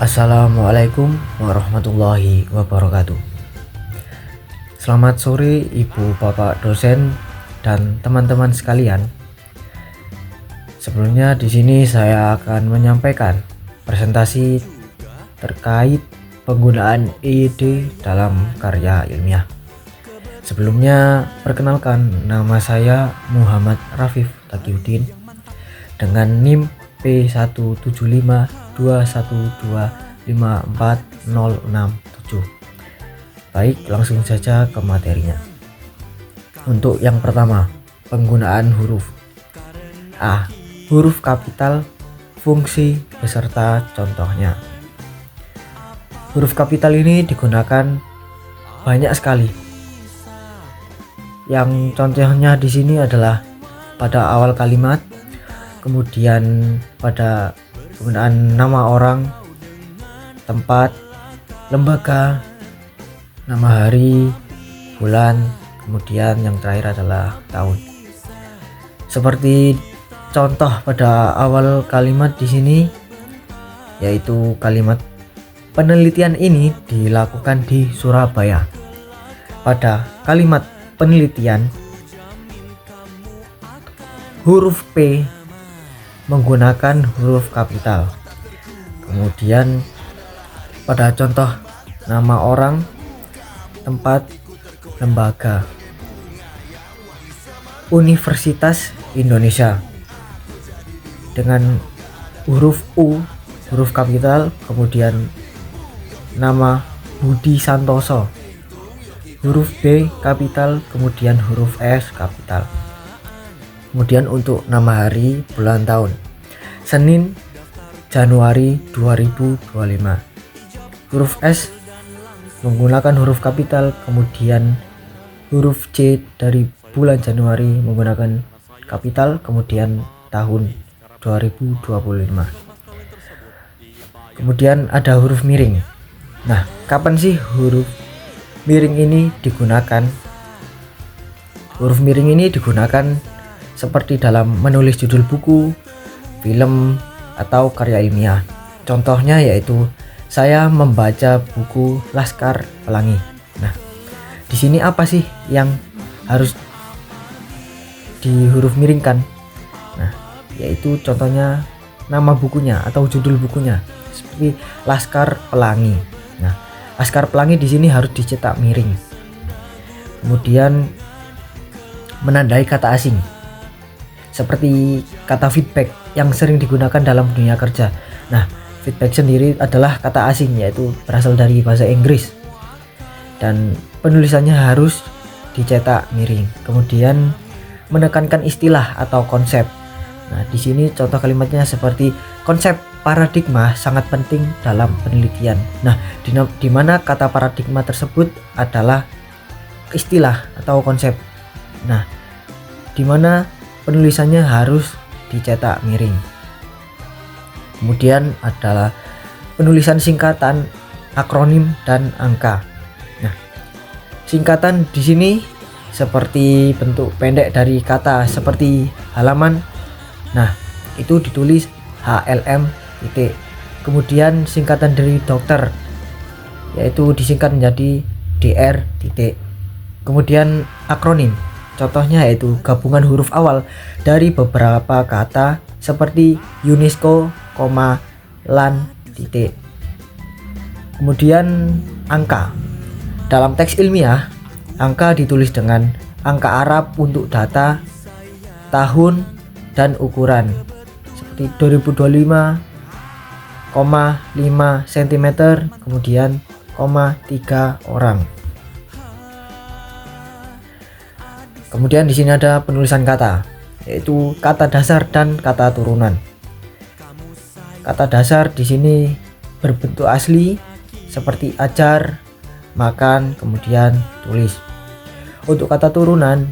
Assalamualaikum warahmatullahi wabarakatuh. Selamat sore Ibu Bapak dosen dan teman-teman sekalian. Sebelumnya di sini saya akan menyampaikan presentasi terkait penggunaan EYD dalam karya ilmiah. Sebelumnya perkenalkan, nama saya Muhammad Rafif Taqiyuddin dengan NIM P17521254067. Baik, langsung saja ke materinya. Untuk yang pertama, penggunaan huruf A. Huruf kapital, fungsi beserta contohnya. Huruf kapital ini digunakan banyak sekali. Yang contohnya di sini adalah pada awal kalimat, kemudian pada penggunaan nama orang, tempat, lembaga, nama hari, bulan, kemudian yang terakhir adalah tahun. Seperti contoh pada awal kalimat di sini, yaitu kalimat penelitian ini dilakukan di Surabaya. Pada kalimat penelitian, huruf P menggunakan huruf kapital. Kemudian pada contoh nama orang, tempat, lembaga, Universitas Indonesia dengan huruf U, huruf kapital, kemudian nama Budi Santoso, huruf B kapital, kemudian huruf S kapital. Kemudian untuk nama hari, bulan, tahun, Senin, Januari 2025. Huruf S menggunakan huruf kapital, kemudian huruf C dari bulan Januari menggunakan kapital, kemudian tahun 2025. Kemudian ada huruf miring. Nah, kapan sih huruf miring ini digunakan? Huruf miring ini digunakan seperti dalam menulis judul buku, film, atau karya ilmiah. Contohnya yaitu saya membaca buku Laskar Pelangi. Nah, di sini apa sih yang harus di huruf miringkan? Nah, yaitu contohnya nama bukunya atau judul bukunya seperti Laskar Pelangi. Nah, Laskar Pelangi di sini harus dicetak miring. Kemudian menandai kata asing, seperti kata feedback yang sering digunakan dalam dunia kerja. Nah, feedback sendiri adalah kata asing, yaitu berasal dari bahasa Inggris dan penulisannya harus dicetak miring. Kemudian menekankan istilah atau konsep. Nah, di sini contoh kalimatnya seperti konsep paradigma sangat penting dalam penelitian. Nah, di mana kata paradigma tersebut adalah istilah atau konsep. Nah, di mana penulisannya harus dicetak miring. Kemudian adalah penulisan singkatan, akronim, dan angka. Nah, singkatan di sini seperti bentuk pendek dari kata seperti halaman. Nah, itu ditulis HLM titik. Kemudian singkatan dari dokter, yaitu disingkat menjadi DR titik. Kemudian akronim, contohnya yaitu gabungan huruf awal dari beberapa kata seperti UNESCO, LAN, titik. Kemudian angka. Dalam teks ilmiah, angka ditulis dengan angka Arab untuk data, tahun, dan ukuran. Seperti 2025,5 cm, kemudian 3 orang. Kemudian di sini ada penulisan kata, yaitu kata dasar dan kata turunan. Kata dasar di sini berbentuk asli seperti ajar, makan, kemudian tulis. Untuk kata turunan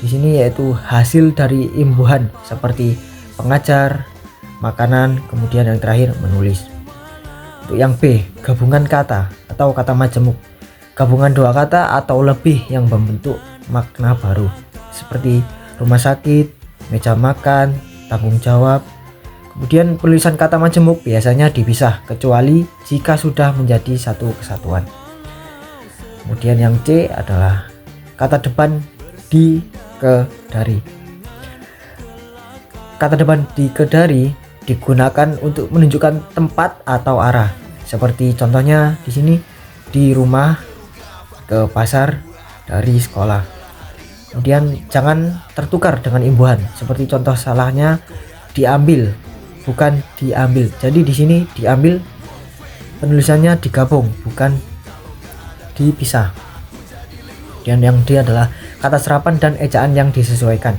di sini yaitu hasil dari imbuhan seperti pengajar, makanan, kemudian yang terakhir menulis. Untuk yang B, gabungan kata atau kata majemuk. Gabungan dua kata atau lebih yang membentuk makna baru seperti rumah sakit, meja makan, tanggung jawab, Kemudian penulisan kata majemuk biasanya dipisah kecuali jika sudah menjadi satu kesatuan. Kemudian yang C adalah kata depan di ke dari. Kata depan di ke dari digunakan untuk menunjukkan tempat atau arah. Seperti contohnya di sini, di rumah, ke pasar, dari sekolah. Kemudian jangan tertukar dengan imbuhan. Seperti contoh salahnya diambil, bukan diambil. Jadi di sini diambil penulisannya digabung, bukan dipisah. Dan yang D adalah kata serapan dan ejaan yang disesuaikan.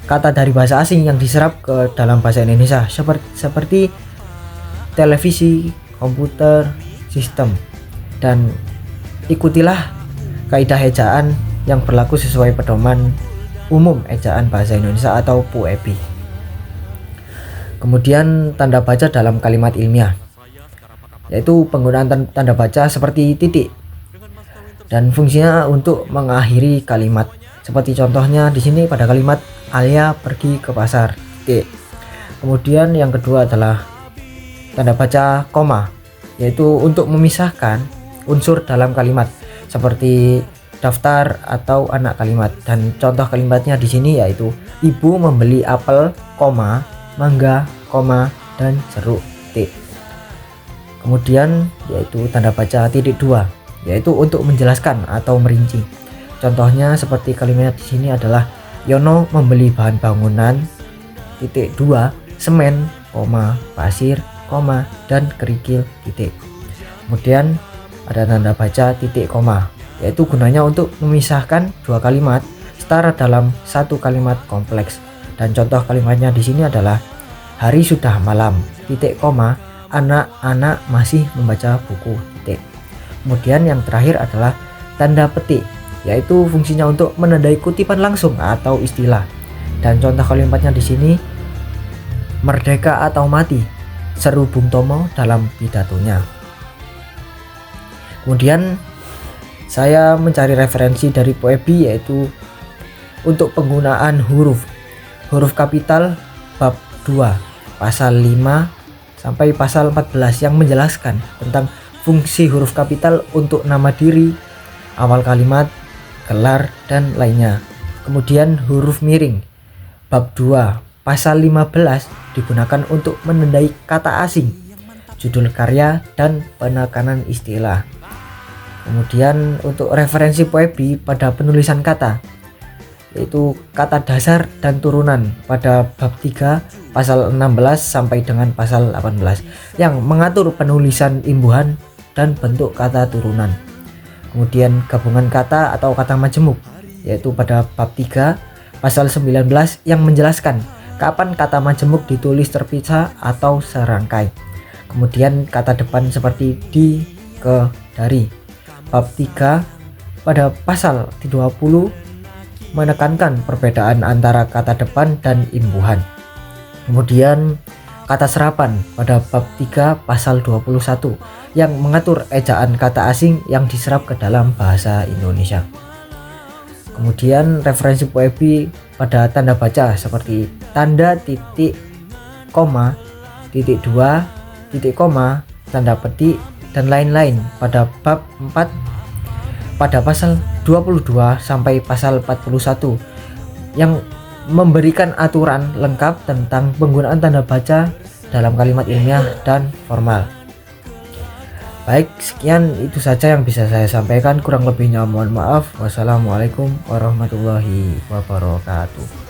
Kata dari bahasa asing yang diserap ke dalam bahasa Indonesia seperti televisi, komputer, sistem. Dan ikutilah kaidah ejaan yang berlaku sesuai pedoman umum ejaan bahasa Indonesia atau PUEB. Kemudian tanda baca dalam kalimat ilmiah, yaitu penggunaan tanda baca seperti titik dan fungsinya untuk mengakhiri kalimat. Seperti contohnya di sini pada kalimat Alia pergi ke pasar. Titik. Kemudian yang kedua adalah tanda baca koma, yaitu untuk memisahkan unsur dalam kalimat seperti daftar atau anak kalimat. Dan contoh kalimatnya di sini yaitu ibu membeli apel, koma, mangga, koma, dan jeruk. Titik. Kemudian yaitu tanda baca titik dua, yaitu untuk menjelaskan atau merinci. Contohnya seperti kalimat di sini adalah Yono membeli bahan bangunan, titik dua, semen, koma, pasir, koma, dan kerikil, titik. Kemudian ada tanda baca titik koma, yaitu gunanya untuk memisahkan dua kalimat setara dalam satu kalimat kompleks. Dan contoh kalimatnya di sini adalah hari sudah malam, titik koma, anak-anak masih membaca buku, titik. Kemudian yang terakhir adalah tanda petik, yaitu fungsinya untuk menandai kutipan langsung atau istilah. Dan contoh kalimatnya di sini merdeka atau mati, seru Bung Tomo dalam pidatonya. Kemudian saya mencari referensi dari PUEB, yaitu untuk penggunaan huruf kapital bab 2 pasal 5 sampai pasal 14 yang menjelaskan tentang fungsi huruf kapital untuk nama diri, awal kalimat, gelar, dan lainnya. Kemudian huruf miring bab 2 pasal 15 digunakan untuk menandai kata asing, judul karya, dan penekanan istilah. Kemudian untuk referensi PUEB pada penulisan kata, yaitu kata dasar dan turunan pada bab 3 pasal 16 sampai dengan pasal 18 yang mengatur penulisan imbuhan dan bentuk kata turunan. Kemudian gabungan kata atau kata majemuk, yaitu pada bab 3 pasal 19 yang menjelaskan kapan kata majemuk ditulis terpisah atau serangkai. Kemudian kata depan seperti di, ke, dari. Bab 3 pada pasal 20 menekankan perbedaan antara kata depan dan imbuhan. Kemudian kata serapan pada bab 3 pasal 21 yang mengatur ejaan kata asing yang diserap ke dalam bahasa Indonesia. Kemudian referensi PUEB pada tanda baca seperti tanda titik koma, titik 2, titik koma, tanda petik, dan lain-lain pada bab 4 pada pasal 22 sampai pasal 41 yang memberikan aturan lengkap tentang penggunaan tanda baca dalam kalimat ilmiah dan formal. Baik, sekian itu saja yang bisa saya sampaikan, kurang lebihnya mohon maaf. Wassalamualaikum warahmatullahi wabarakatuh.